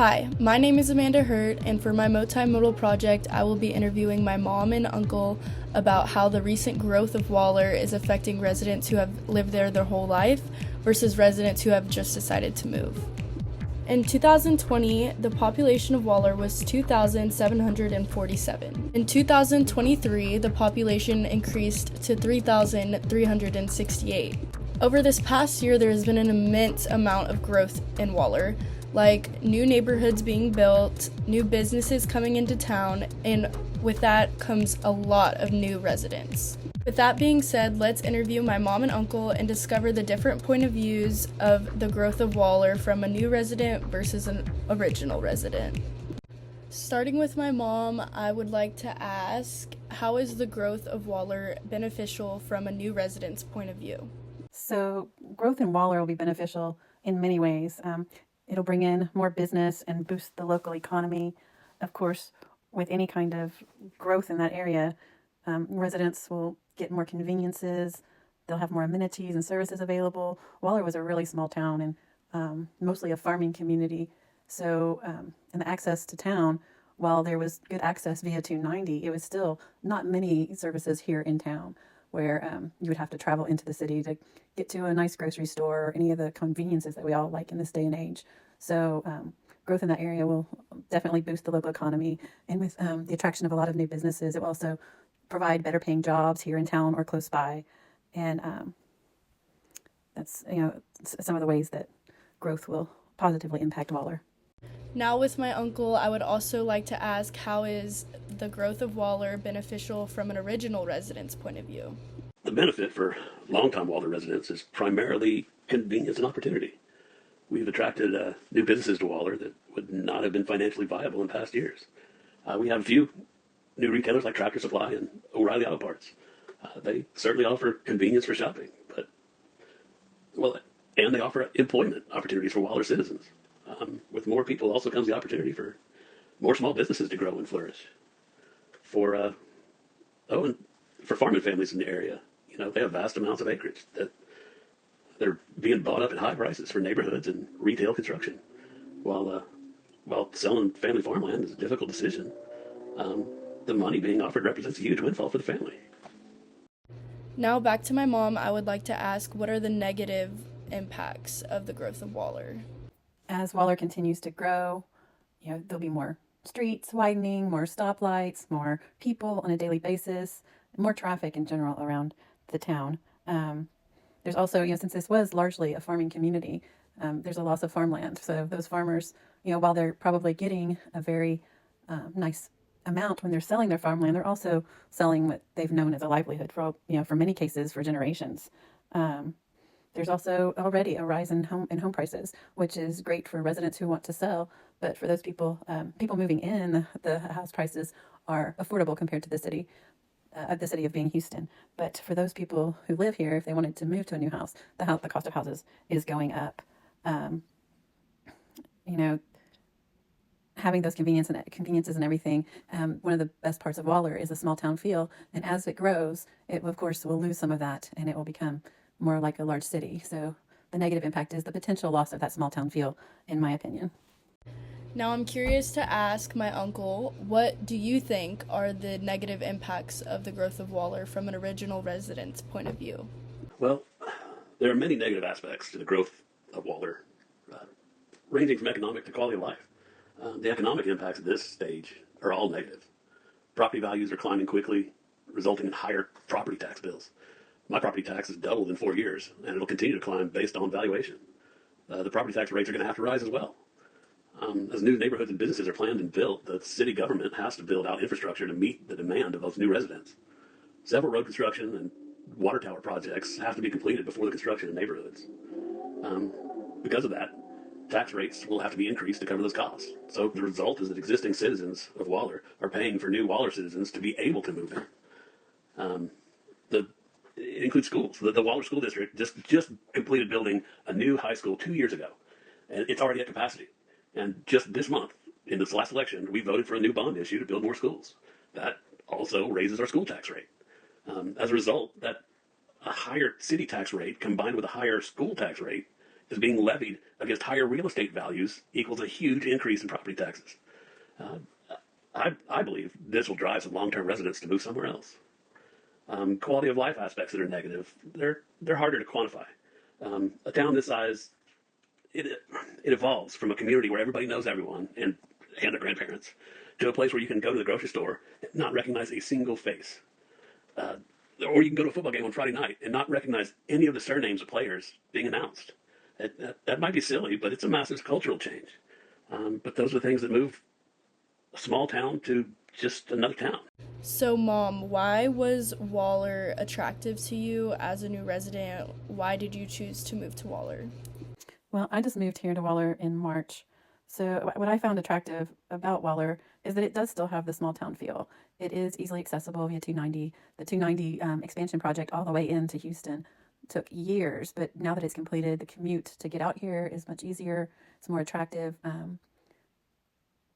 Hi, my name is Amanda Hurt, and for my multimodal project, I will be interviewing my mom and uncle about how the recent growth of Waller is affecting residents who have lived there their whole life versus residents who have just decided to move. In 2020, the population of Waller was 2,747. In 2023, the population increased to 3,368. Over this past year, there has been an immense amount of growth in Waller, like new neighborhoods being built, new businesses coming into town, and with that comes a lot of new residents. With that being said, let's interview my mom and uncle and discover the different point of views of the growth of Waller from a new resident versus an original resident. Starting with my mom, I would like to ask, how is the growth of Waller beneficial from a new resident's point of view? So growth in Waller will be beneficial in many ways. It'll bring in more business and boost the local economy. Of course, with any kind of growth in that area, residents will get more conveniences. They'll have more amenities and services available. Waller was a really small town and mostly a farming community. So, and the access to town, while there was good access via 290, it was still not many services here in town where you would have to travel into the city to get to a nice grocery store or any of the conveniences that we all like in this day and age. So growth in that area will definitely boost the local economy. And with the attraction of a lot of new businesses, it will also provide better paying jobs here in town or close by. And that's, some of the ways that growth will positively impact Waller. Now with my uncle, I would also like to ask, how is the growth of Waller beneficial from an original resident's point of view? The benefit for longtime Waller residents is primarily convenience and opportunity. We've attracted new businesses to Waller that would not have been financially viable in past years. We have a few new retailers like Tractor Supply and O'Reilly Auto Parts. They certainly offer convenience for shopping, and they offer employment opportunities for Waller citizens. With more people also comes the opportunity for more small businesses to grow and flourish. And for farming families in the area, they have vast amounts of acreage that they're being bought up at high prices for neighborhoods and retail construction. While selling family farmland is a difficult decision, the money being offered represents a huge windfall for the family. Now back to my mom, I would like to ask, what are the negative impacts of the growth of Waller? As Waller continues to grow, there'll be more streets widening, more stoplights, more people on a daily basis, more traffic in general around the town. There's also, since this was largely a farming community, there's a loss of farmland. So those farmers, while they're probably getting a very nice amount when they're selling their farmland, they're also selling what they've known as a livelihood for many cases for generations. There's also already a rise in home prices, which is great for residents who want to sell. But for those people moving in, the house prices are affordable compared to the city of being Houston. But for those people who live here, if they wanted to move to a new house, the cost of houses is going up. Having those conveniences and everything, one of the best parts of Waller is a small town feel. And as it grows, it of course will lose some of that, and it will become more like a large city. So the negative impact is the potential loss of that small town feel, in my opinion. Now I'm curious to ask my uncle, what do you think are the negative impacts of the growth of Waller from an original resident's point of view? Well, there are many negative aspects to the growth of Waller, ranging from economic to quality of life. The economic impacts at this stage are all negative. Property values are climbing quickly, resulting in higher property tax bills. My property tax has doubled in 4 years, and it'll continue to climb based on valuation. The property tax rates are going to have to rise as well. As new neighborhoods and businesses are planned and built, the city government has to build out infrastructure to meet the demand of those new residents. Several road construction and water tower projects have to be completed before the construction of neighborhoods. Because of that, tax rates will have to be increased to cover those costs. So the result is that existing citizens of Waller are paying for new Waller citizens to be able to move in. It includes schools. The Waller School District just completed building a new high school 2 years ago, and it's already at capacity. And just this month, in this last election, we voted for a new bond issue to build more schools. That also raises our school tax rate. As a result, that a higher city tax rate combined with a higher school tax rate is being levied against higher real estate values equals a huge increase in property taxes. Uh, I believe this will drive some long-term residents to move somewhere else. Quality of life aspects that are negative, they're harder to quantify. A town this size, it, it evolves from a community where everybody knows everyone and their grandparents to a place where you can go to the grocery store and not recognize a single face. Uh, or you can go to a football game on Friday night and not recognize any of the surnames of players being announced. That might be silly, but it's a massive cultural change. But those are things that move a small town to just another town. So, Mom, why was Waller attractive to you as a new resident? Why did you choose to move to Waller? Well, I just moved here to Waller in March. So, what I found attractive about Waller is that it does still have the small town feel. It is easily accessible via 290. The 290 expansion project all the way into Houston took years, but now that it's completed, the commute to get out here is much easier. It's more attractive.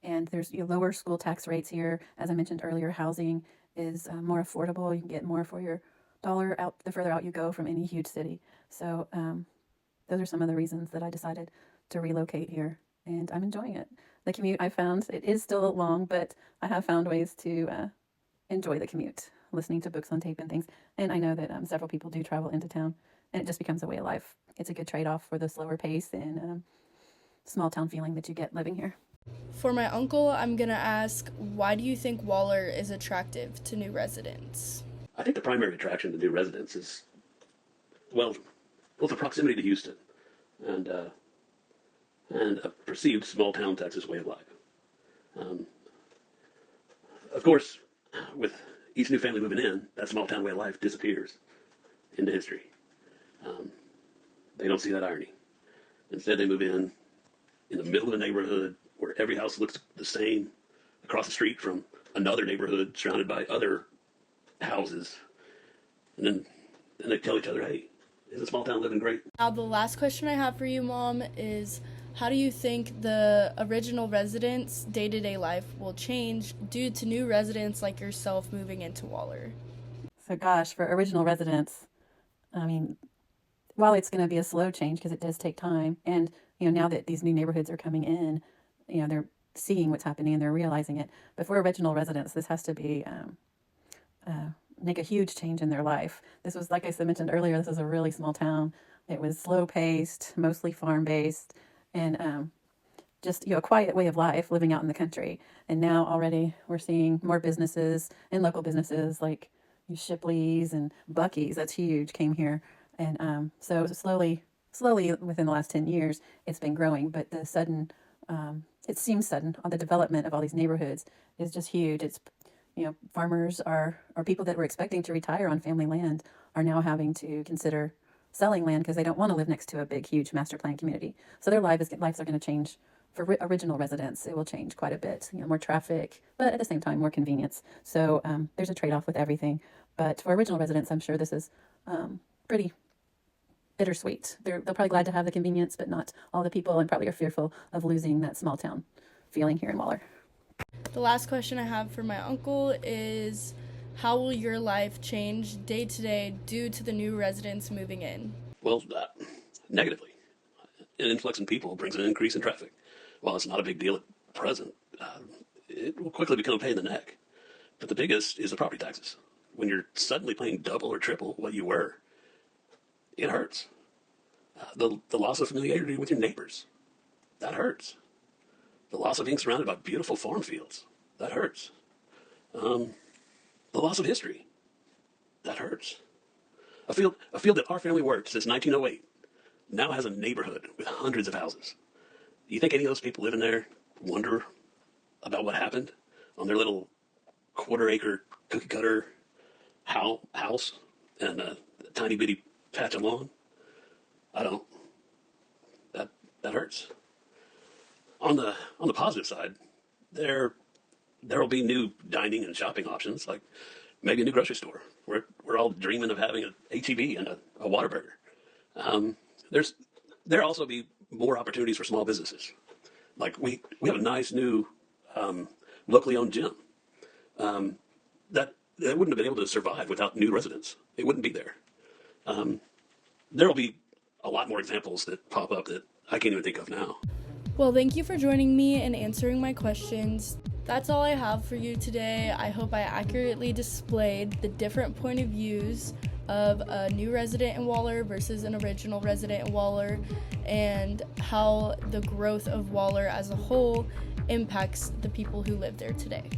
And there's lower school tax rates here. As I mentioned earlier, housing is more affordable. You can get more for your dollar out the further out you go from any huge city. So those are some of the reasons that I decided to relocate here, and I'm enjoying it. The commute I found, it is still long, but I have found ways to enjoy the commute, listening to books on tape and things. And I know that several people do travel into town, and it just becomes a way of life. It's a good trade-off for the slower pace and small town feeling that you get living here. For my uncle, I'm going to ask, why do you think Waller is attractive to new residents? I think the primary attraction to new residents is, well, the proximity to Houston and a perceived small town Texas way of life. Of course, with each new family moving in, that small town way of life disappears into history. They don't see that irony. Instead, they move in the middle of a neighborhood where every house looks the same, across the street from another neighborhood surrounded by other houses. And then they tell each other, hey, is a small town living great? Now, the last question I have for you, Mom, is how do you think the original residents' day-to-day life will change due to new residents like yourself moving into Waller? So gosh, for original residents, I mean, while it's going to be a slow change because it does take time, and now that these new neighborhoods are coming in, they're seeing what's happening and they're realizing it. But for original residents, this has to be make a huge change in their life. This was, like I mentioned earlier, this was a really small town. It was slow paced, mostly farm based, and just a quiet way of life, living out in the country. And now already we're seeing more businesses and local businesses like Shipley's and Bucky's. That's huge. Came here, and so slowly within the last 10 years, it's been growing. But the sudden, it seems sudden, on the development of all these neighborhoods is just huge. It's farmers or people that were expecting to retire on family land are now having to consider selling land because they don't want to live next to a big, huge master plan community. So their lives are going to change. For original residents, it will change quite a bit. More traffic, but at the same time, more convenience. So there's a trade-off with everything. But for original residents, I'm sure this is pretty bittersweet. They'll probably glad to have the convenience, but not all the people, and probably are fearful of losing that small town feeling here in Waller. The last question I have for my uncle is, how will your life change day to day due to the new residents moving in? Well, negatively. An influx in people brings an increase in traffic. While it's not a big deal at present, it will quickly become a pain in the neck. But the biggest is the property taxes. When you're suddenly paying double or triple what you were, it hurts. The loss of familiarity with your neighbors, that hurts. The loss of being surrounded by beautiful farm fields, that hurts. The loss of history, that hurts. A field that our family worked since 1908 now has a neighborhood with hundreds of houses. Do you think any of those people living there wonder about what happened on their little quarter-acre cookie-cutter house and a tiny bitty patch of lawn? I don't. That hurts. On the positive side, there will be new dining and shopping options, like maybe a new grocery store. We're all dreaming of having an HEB and a Whataburger. There'll also be more opportunities for small businesses. Like we have a nice new locally owned gym that wouldn't have been able to survive without new residents. It wouldn't be there. There will be a lot more examples that pop up that I can't even think of now. Well, thank you for joining me and answering my questions. That's all I have for you today. I hope I accurately displayed the different point of views of a new resident in Waller versus an original resident in Waller, and how the growth of Waller as a whole impacts the people who live there today.